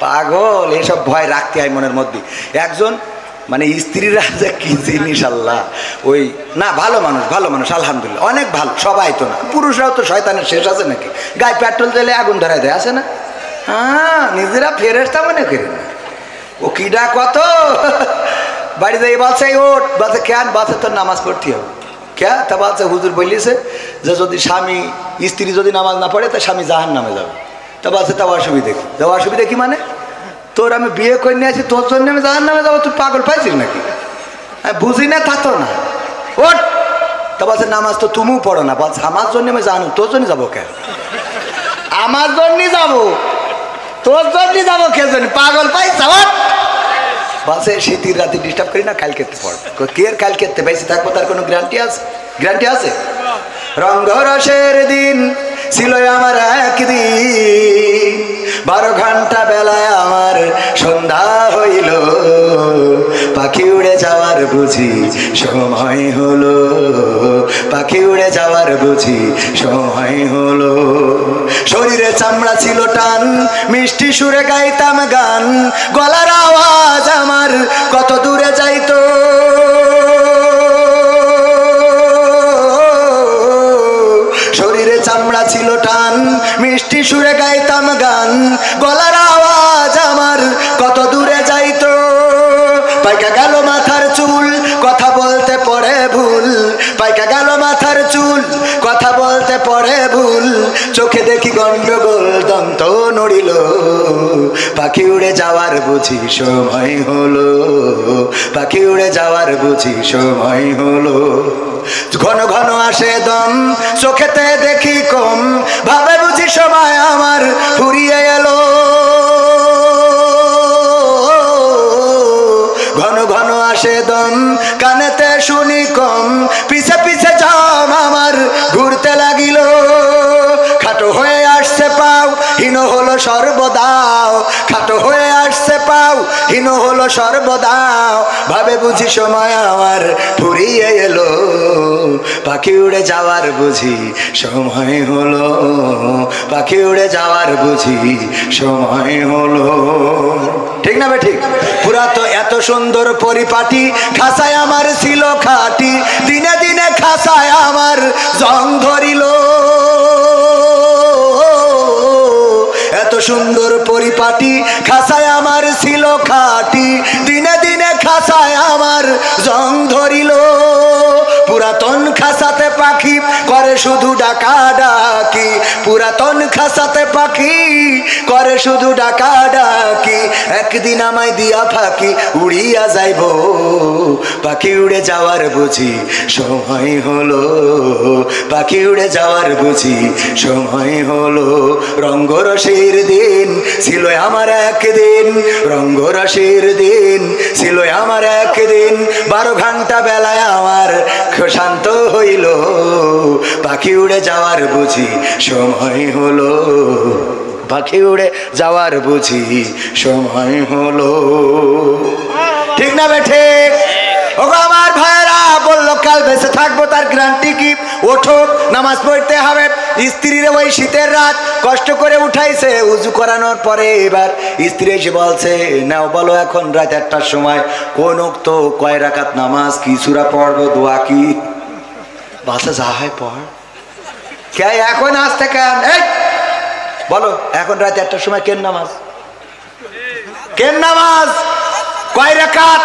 পাগল, এসব ভয় রাখতে হয় মনের মধ্যে। একজন মানে স্ত্রীরা যে কি জিনিস আল্লাহ, ওই না ভালো মানুষ, ভালো মানুষ আলহামদুলিল্লাহ, অনেক ভালো, সবাই তো না, পুরুষরাও তো শয়তানের শেষ আছে নাকি, গায়ে পেট্রোল দিলে আগুন ধরাই দেয়, আছে না? হ্যাঁ, নিজেরা ফেরেশতা মনে করি না, ও কিডা কত বাড়িতে বলছে ওট, বলছে কেন, বলছে তোর নামাজ পড়তে হবে। কে তা বলছে হুজুর বলিয়েছে যে যদি স্বামী স্ত্রী যদি নামাজ না পড়ে তা স্বামী জাহান নামে যাবে। তা বলছে তা অসুবিধা কি? তা অসুবিধা কি মানে, তোর আমি বিয়ে করে নিয়ে আসি, তোর জন্য আমি জাহান নামে যাবো, তুই পাগল পাইছিস নাকি? বুঝি না তা তো না, ওট। তা বলছে নামাজ তো তুমিও পড়ো না। বলছে আমার জন্য আমি জানো, তোর জন্য যাবো কে? আমার জন্য যাবো, তোর জন্য যাবো কে জন্য? পাগল পাইছ? বলছে শীতের রাতে ডিস্টার্ব করি না, কালকে পড়। কে কালকে বেঁচে থাকবো তার কোনো গ্যারান্টি আছে? গ্যারান্টি আছে? রঙ্গরসের দিন ছিল আমার একদিন, 12 ঘন্টা বেলায় আমার সন্ধ্যা হইল, পাখি উড়ে যাওয়ার বুঝি সময় হলো, পাখি উড়ে যাওয়ার বুঝি সময় হলো। শরীরে চামড়া ছিল টান, মিষ্টি সুরে গাইতাম গান, গলার আওয়াজ আমার কত দূরে যাইতো। শরীরে চামড়া ছিল টান, মিষ্টি সুরে গাইতাম গান, গলার আওয়াজ আমার কত দূরে যাইতো। পাইকা গেল মাথার চুল, কথা বলতে পড়ে ভুল, পাইকা গেল মাথার চুল, কথা বলতে পড়ে ভুল, চোখে দেখি গন্ডগোল, দন্ত নড়িল, পাখি উড়ে যাওয়ার বুঝি সময় হলো, পাখি উড়ে যাওয়ার বুঝি সময় হলো। ঘন ঘন আসে দম, চোখেতে দেখি কম, ভাবে বুঝি সময় আমার ফুরিয়ে এলো। ঘন ঘন আসে দম, কানেতে শুনি কম, পিছে পিছে জাম আমার ঘুরতে লাগিল। খাটো হয়ে আসছে পাও, হীন হলো সর্বদাও, খাটো হয়ে আসছে পাও, হীন হলো সর্বদাও, ভাবে বুঝি সময় আমার ফুরিয়ে এলো, পাখি উড়ে যাওয়ার বুঝি সময় হলো, পাখি উড়ে যাওয়ার বুঝি সময় হলো। ঠিক না বে ঠিক? পুরা তো এত সুন্দর পরিপাটি, খাসায় আমার ছিল খাটি, দিনে দিনে খাসায় আমার জং ধরিল। এত সুন্দর পরিপাটি, খাসায় আমার ছিল খাটি, দিনে দিনে খাসায় আমার জং ধরিল। পুরাতন খাসাতে পাখি করে শুধু ডাকা ডাকি, পুরাতন খাসাতে পাখি করে শুধু ডাকা ডাকি, একদিন আমায় দিয়া ফাঁকি উড়িয়া যাইব, পাখি উড়ে যাওয়ার বুঝি সময় হলো, পাখি উড়ে যাওয়ার বুঝি সময় হলো। রঙ্গরসের দিন ছিল আমার একদিন, রঙ্গরসের দিন ছিল আমার একদিন, 12 ঘন্টা বেলায় আমার শান্ত হইল, পাখি উড়ে যাওয়ার বুঝি সময় হলো, পাখি উড়ে যাওয়ার বুঝি সময় হলো। ঠিক না বেঠে? ওগো আমার ভাইরা, বললো কাল বেঁচে থাকবো, তার গ্যারান্টি কি? ওঠো, নামাজ পড়তে হবে। স্ত্রীর ওই শীতের রাত কষ্ট করে উঠাইছে, উজু করানোর পরে এবার স্ত্রী এসে বলছে নাও বলো এখন রাত 1টার সময় কোন ওক্ত কয় রাকাত নামাজ, কি সূরা পড়বো, দোয়া কি? বাসা যা হয় পড়। কে এখন আসতে কেন? এই বলো এখন রাত 1টার সময় কেন নামাজ, কেন নামাজ, কয় রাকাত,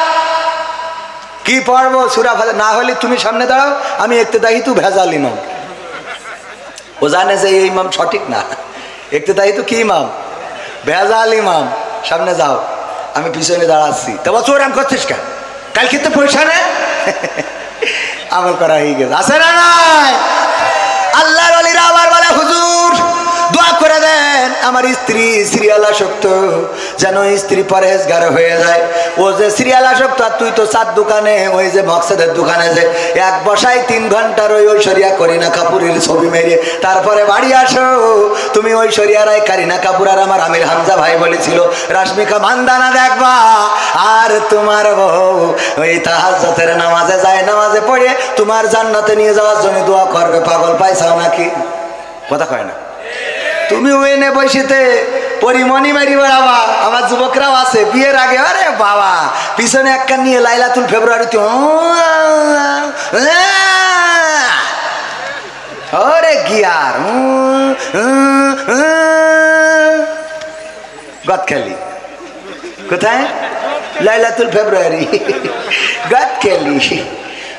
কি পড়বো? সূরা ফাতিহা। না হলে তুমি সামনে দাঁড়াও, আমি ইক্তেদাই তু ভেজাল ইমাম। ও জানে যে এই ইমাম সঠিক না, ইক্তেদাই তু কি ইমাম? ভেজাল ইমাম। সামনে যাও, আমি পিছনে দাঁড়াচ্ছি। তা বলছো ওরাম করছিস কেন? কালকে তো পয়সা নেই, আমল করা হয়ে গেছে, আছে না নাই? আল্লাহর ওলিরা আবার বলে হুজুর দোয়া করে দেন আমার স্ত্রী সিরিয়াল আসক্ত, যেন স্ত্রী পরেজগার হয়ে যায়। ও যে সিরিয়াল আসক্ত, আর তুই তো চার দোকানে, ওই যে মকসেদের দোকানে যে এক বসায় 3 ঘন্টার ওই ঐশ্বরিয়া করিনা কাপুরের ছবি মেরে তারপরে বাড়ি আসো। তুমি ঐশ্বরিয়া রায়, কারিনা কাপুর আর আমার আমির হামজা ভাই বলেছিল রাশমিকা মান্দানা দেখবা, আর তোমার বউ ওই তাহাজ্জুদের নামাজে যায়, নামাজে পড়ে তোমার জান্নাতে নিয়ে যাওয়ার জন্য দোয়া করবে। পাগল পাইছাও নাকি? কথা কয় না? তুমি ওই নে বসিতে পরিমণি মারি বেড়াবা, আমার যুবকরাও আছে বিয়ের আগে আরে বাবা পিছনে এক কান নিয়ে লাইলাতুল ফেব্রুয়ারিতে ওরে গিয়ার গদখালি কোথায় লাইলাতুল ফেব্রুয়ারি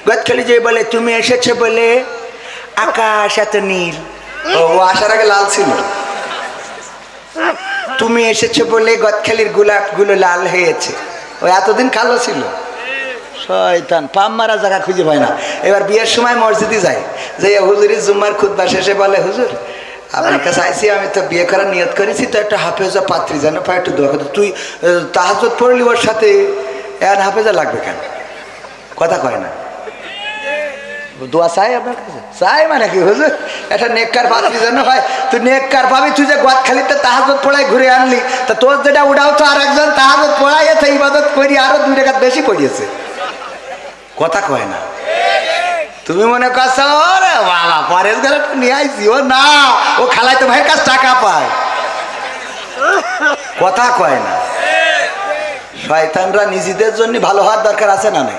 গদখালি যে বলে তুমি এসেছো বলে আকাশ এত নীল ও আসার আগে লাল ছিল তুমি এসেছো বলে গদখালির গোলাপগুলো লাল হয়েছে ও এতদিন কালো ছিল শয়তান পাম মারা জায়গা খুঁজে পায় না এবার বিয়ের সময় মসজিদে যায় যে হুজুরি জুম্মার খুতবা শেষে বলে হুজুর আপনার কাছে আইসি আমি তো বিয়ে করার নিয়ত করেছি তো একটা হাফেজা পাত্রী যেন পায় একটু দোয়া করতে তুই তাহাজ্জুদ পড়লি ওর সাথে এর হাফেজা লাগবে কেন কথা কয় না দোয়া চাই আপনার কাছে চাই মানে কি হুজুর একটা নেককার পাত্রী যেন হয় তুই নেককার পাবি তুই যে গদখালিতে তাহাজ্জুদ পড়াই ঘুরে আনলি তা তোর যেটা উঠাও তো আর একজন তাহাজ্জুদ পড়াইছে ইবাদত করি আরো 2 টাকা বেশি পড়িয়েছে কথা কয় না তুমি মনে করছো ওরে বাবা পরের ঘরে নিয়ে আইছি ও না ও খালাই তো ভাইয়ের কাছে টাকা পায় কথা কয় না শয়তানরা নিজেদের জন্য ভালো হওয়ার দরকার আছে না নাই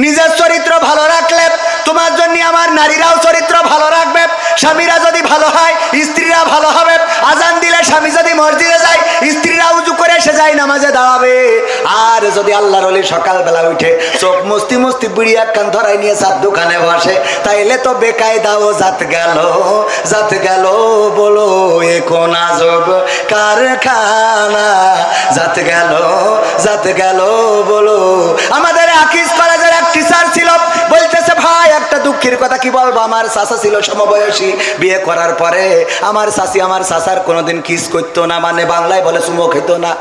নিজের চরিত্র ভালো রাখলে তোমার জন্য আমার নারীরাও চরিত্র ভালো রাখবে স্বামীরা যদি ভালো হয় স্ত্রীরা ভালো হবে আজান দিলে স্বামী যদি মসজিদে যায় স্ত্রীরা উজু করে এসে যায় নামাজে দাঁড়াবে আর যদি আল্লাহর ওলি সকালবেলা উঠে চোখ মুস্তি মুস্তি বিড়ি এক কান ধরাই নিয়ে চার দোকানে বসে তাইলে তো বেকায়দাও জাত গেল বলো এ কোন আজব কারখানা জাত গেল বলো আমাদের আকিজ কলেজের এক টিচার ছিল বলতেছে ভাই একটা দুঃখের কথা কি বলবো আমার চাচা ছিল সমবয়সী বিয়ে করার পরে আমার চাচি আমার চাচার কোনোদিন কিস করতো না মানে বাংলায় বলে চুমো খেত না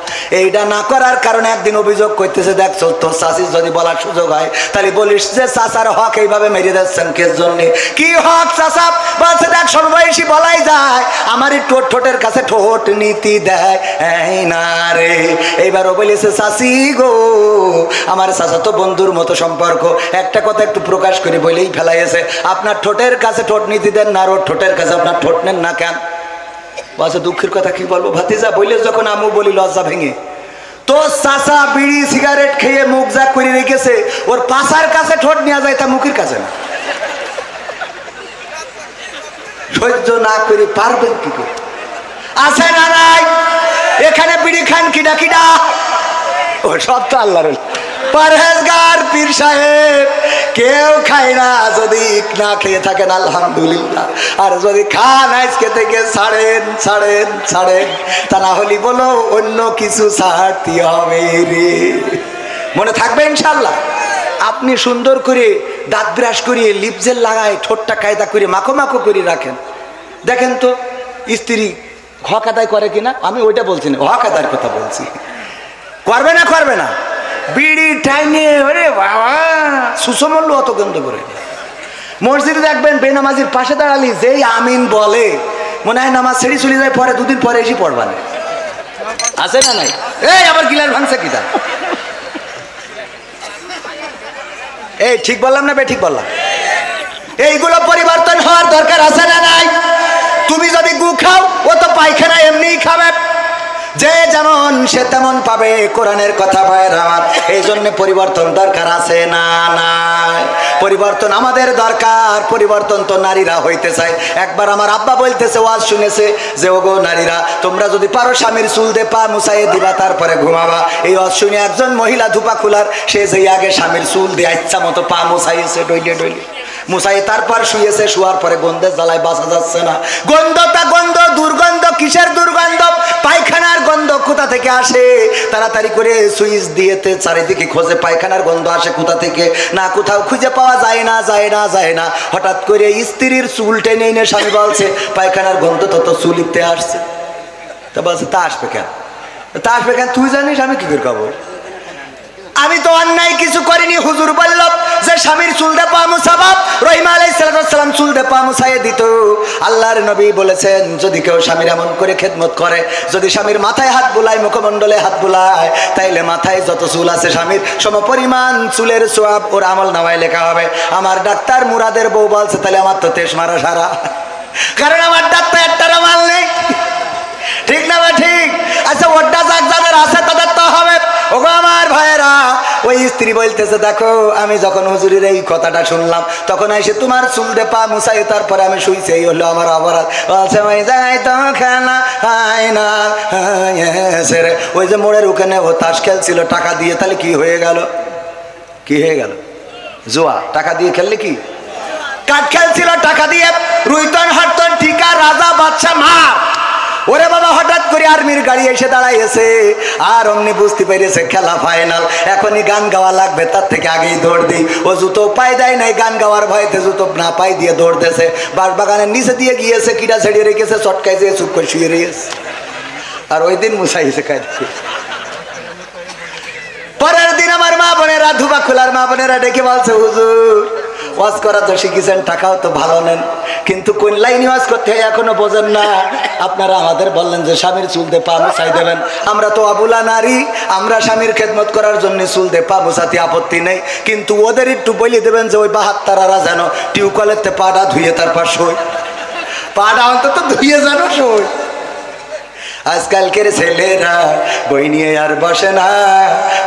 এইটা না করার কারণে একদিন অভিযোগ করতেছে দেখছো তোর চাচির যদি বলার সুযোগ হয় তাহলে বলিস যে চাচার হক এইভাবে মেরে দিচ্ছেন কের জন্যে কি হক চাচা বলছে দেখ সমবয়সী বলাই যায় আমারই ঠোঁটের কাছে ঠোঁট নীতি দেয় এই না রে এইবারও বলেছে চাচি গো আমার চাচা তো বন্ধুর মতো সম্পর্ক একটা কথা একটু প্রকাশ করে বলেই ফেলাইছে আপনার ঠোঁটের কাছে ঠোঁট নীতি দেন না ওর ঠোঁটের কাছে আপনার ঠোঁট নেন না কেন বলছে দুঃখের কথা কি বলবো ভাতিজা বলে যখন আমু বলি লজ্জা ভেঙে তো চাচা বিড়ি সিগারেট খেয়ে মুখ যা করে রেখেছে ওর পাশার কাছে ঠোঁট নেওয়া যায় তা মুখের কাছে না সহ্য না করে পারবেন কি করে আছে না নাই এখানে বিড়ি খান কিডা কিডা ও সব তো আল্লাহর পরহেজগার পীর সাহেব কেউ খায় না যদি না খেয়ে থাকেন আলহামদুলিল্লাহ আর যদি খান আজকে থেকে ছাড়েন তা না হলে বলো অন্য কিছু ছাড়তে হবে রে মনে থাকবে ইনশাল্লাহ আপনি সুন্দর করে দাঁত ব্রাশ করিয়ে লিপ জেল লাগায় ঠোঁটটা কায়দা করে মাখো করে রাখেন দেখেন তো স্ত্রী হক আদায় করে কিনা আমি ওইটা বলছি না হক আদায়ের কথা বলছি করবে না বিড়ি টাইনে ওরে বাবা সুসমল্য অত গন্ধ করে মসজিদে দেখবেন বেনামাজির পাশে দাঁড়ালি যেই আমিন বলে মনে হয় নামাজ ছেড়ে চলে যায় পরে 2 দিন পরে এসে পড়বা না আছে না নাই এই আবার গিলার ভাঙছে কিটা এই ঠিক বললাম না ঠিক বললাম এইগুলো পরিবর্তন হওয়ার দরকার আছে না নাই তুমি যদি গু খাও ও তো পায়খানা এমনিই খাবে যে যেমন সে তেমন পাবে কোরআনের কথা ভাইয়ের আমার এই জন্য পরিবর্তন দরকার আছে না নাই পরিবর্তন আমাদের দরকার পরিবর্তন তো নারীরা হইতে চায় একবার আমার আব্বা বলতেছে ওয়াজ শুনেছে যে ওগো নারীরা তোমরা যদি পারো স্বামীর চুল দিয়ে পা মুছাইয়ে দিবা তারপরে ঘুমাবা এই ওয়াজ শুনে একজন মহিলা ধুপা খুলার সে যে আগে স্বামীর চুল দিয়ে ইচ্ছা মতো পা মুছাইছে ডইলে মুছাই তারপর শুয়েছে শোয়ার পরে গন্ধের জ্বালায় বাঁচা যাচ্ছে না গন্ধটা গন্ধ দুর্গন্ধ কিসের দুর্গন্ধ পায়খানার গন্ধ কোথা থেকে আসে তাড়াতাড়ি করে সুইচ দিয়েতে চারিদিকে খোঁজে পায়খানার গন্ধ আসে কোথা থেকে না কোথাও খুঁজে পাওয়া যায় না হঠাৎ করে স্ত্রীর চুল টেনে এনে স্বামী বলছে পায়খানার গন্ধ তো চুলিতে আসছে তা বলছে তা আসবে কেন তুই জানিস আমি কি করে খাবো আমি তো অন্যায় কিছু করিনি হুজুর বলল যে স্বামীর চুল দে পা মুছাবা রহিম আলাইহিস সালাম চুল দে পা মুছাইয়ে দিত আল্লাহর নবী বলেছেন যদি কেউ স্বামীর এমন করে খেদমত করে যদি স্বামীর মাথায় হাত বুলায় মুখমণ্ডলে হাত বুলায় তাইলে মাথায় যত চুল আছে স্বামীর সমপরিমাণ চুলের সওয়াব ওর আমল নামায় লেখা হবে আমার ডাক্তার মুরাদের বউ বলছে তাহলে আমার তো তেজ মারা সারা কারণ আমার ডাক্তার একটা মাল নেই ঠিক না বা ঠিক আচ্ছা ওটা যাক যাদের ওই স্ত্রী বলতেছে দেখো আমি যখন হুজুরের এই কথাটা শুনলাম তখন এসে তোমার চুল দে পা মুছাই তারপরে আমি শুইছি, এই হলো আমার অপরাধ। বলছে ওই যাই তো খেলা হয় না রে। ওই যে মোড়ের ওখানে ও তাস খেলছিল টাকা দিয়ে, তাহলে কি হয়ে গেল? কি হয়ে গেল? জুয়া। টাকা দিয়ে খেললে কি? কাঠ খেলছিল টাকা দিয়ে, রুইতন হরতন টিকা রাজা বাদশা মার। ওরে বাবা হঠাৎ করে আর্মির গাড়ি এসে দাঁড়াইছে আর অমনি বুঝতে পেরেছে খেলা ফাইনাল, এখনই গান গাওয়া লাগবে, তার থেকে আগেই দৌড় দিই। ও জুতো পাই দেয় নাই, গান গাওয়ার ভয়তে জুতো না পাই দিয়ে দৌড়তেছে। বাঁশবাগানের নিচে দিয়ে গিয়েছে, কিটা ছেড়িয়ে রেখেছে, চটকাই দিয়ে চুপ করে শুয়ে রয়েছে। আর ওই দিন মুসাইছে খাই। পরের দিন আমার মা বোনেরা, ধুবা খোলার মা বোনেরা ডেকে বলছে হুজুর ওয়াজ করা তো শিখেছেন, টাকাও তো ভালো নেন, কিন্তু কোন লাইনে ওয়াজ করতে হয় এখনো বোঝেন না। আপনারা আমাদের বললেন যে স্বামীর চুল দিয়ে পা মুছাই দেবেন, আমরা তো আবুলা নারী, আমরা স্বামীর খেদমত করার জন্য চুল দিয়ে পা মুছাতে আপত্তি নেই, কিন্তু ওদের একটু বলে দেবেন যে ওই বাহাত্তারা যেন টিউবওয়েলের পাটা ধুয়ে তারপর শোয়, পাটা অন্তত ধুয়ে যেন শোয়। আজকালকের ছেলেরা বই নিয়ে আর বসে না,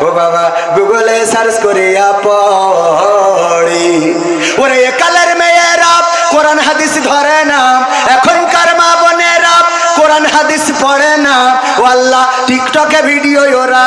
ও বাবা গুগলে সার্চ করে পড়ি। ওরে কালের মেয়েরা কোরআন হাদিস ধরে না, এখনকার মা বোনেরা কোরআন হাদিস পড়ে না, ও আল্লাহ টিকটকে ভিডিও ওরা